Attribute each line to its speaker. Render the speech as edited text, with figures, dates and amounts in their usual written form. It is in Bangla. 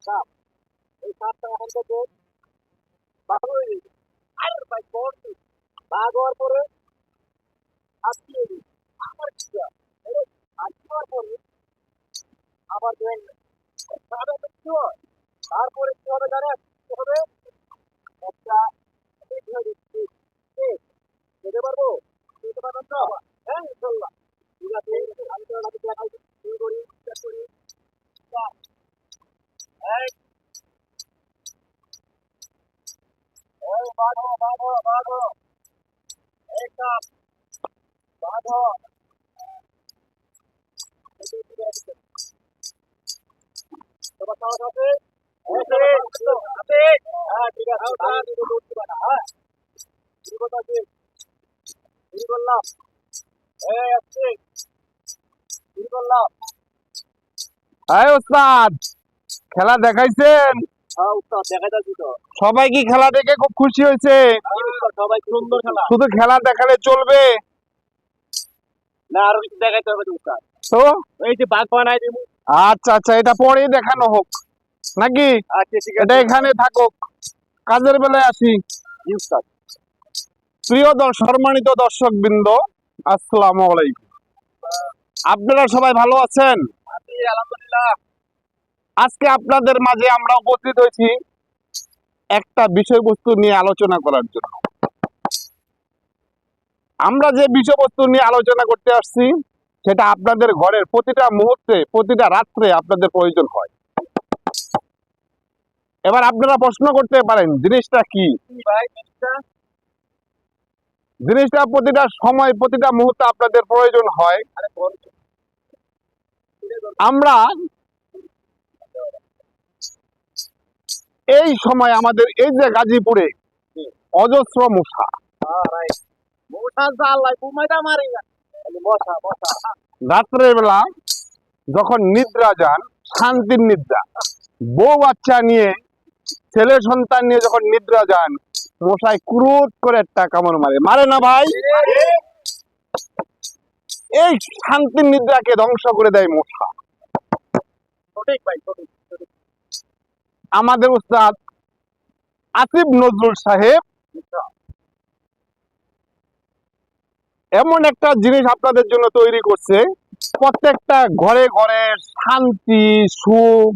Speaker 1: সাপ। এই সাপটা এখন থেকে বাঘ হয়ে গেছে। আর ভাই বড় বাঘ হওয়ার পরে আজকে আমার ইচ্ছা আজকে হওয়ার পরে আবার দেখবেন সাপের কি হয়? তারপরে কি হবে জানেন? কি হবে? একটা যেতে পারবো? যেতে পারবেন তো? হ্যাঁ ইনশাল্লাহ। ঠিক আছে আমি তো আপনাকে দেখাই শুরু করি চেক করি। এই এই বাঘো বাঘো বাঘো এই সাপ বাঘো তোমার সাহস আছে? আছে। হ্যাঁ ঠিক আছে আমি তো করতে পারি হ্যাঁ কি কথা আছে কি বললাম এই আছে কি বললাম
Speaker 2: এই ওস্তাদ, খেলা দেখাইছেন?
Speaker 1: হ্যাঁ উস্তাদ দেখা যাচ্ছে তো
Speaker 2: সবাই কি খেলা দেখে খুব খুশি হয়েছে?
Speaker 1: সবাই সুন্দর খেলা
Speaker 2: শুধু খেলা দেখালে চলবে?
Speaker 1: না আরো কিছু দেখাইতে হবে তো উস্তাদ
Speaker 2: তো
Speaker 1: এই যে বাঘ বানাই দিব
Speaker 2: আচ্ছা আচ্ছা, এটা পরেই দেখানো হোক নাকি?
Speaker 1: আচ্ছা ঠিক
Speaker 2: এটা
Speaker 1: আছে
Speaker 2: এখানে থাকুক, কাজের বেলায় আসি।
Speaker 1: জি উস্তাদ
Speaker 2: প্রিয় সম্মানিত দর্শক বৃন্দ, আসসালামু আলাইকুম। আপনারা সবাই ভালো আছেন?
Speaker 1: আছি আলহামদুলিল্লাহ
Speaker 2: আজকে আপনাদের মাঝে আমরা উপস্থিত হয়েছি একটা বিষয়বস্তু নিয়ে আলোচনা করার জন্য। আমরা যে বিষয়বস্তু নিয়ে আলোচনা করতে আসছি সেটা আপনাদের ঘরের প্রতিটা মুহূর্তে, প্রতিটা রাত্রে আপনাদের প্রয়োজন হয়। এবার আপনারা প্রশ্ন করতে পারেন জিনিসটা কি?
Speaker 1: ভাই
Speaker 2: জিনিসটা প্রতিটা সময়, প্রতিটা মুহূর্তে আপনাদের প্রয়োজন হয়। আমরা এই সময় আমাদের এই যে গাজীপুরে অজস্র মশা,
Speaker 1: মশা জাল ঘুমাইতে মারি না মশা মশা
Speaker 2: রাত্রের বেলা যখন নিদ্রা যান, শান্তির নিদ্রা, বউ বাচ্চা নিয়ে, ছেলে সন্তান নিয়ে যখন নিদ্রা যান, মশায় ক্রুত করে একটা কামড় মারে, মারে না ভাই? এই শান্তির নিদ্রাকে ধ্বংস করে দেয় মশা।
Speaker 1: সঠিক ভাই সঠিক
Speaker 2: আমাদের উস্তাদ আসিফ নজরুল সাহেব এমন একটা জিনিস আপনাদের জন্য তৈরি করছে, প্রত্যেকটা ঘরে ঘরে শান্তি, সুখ,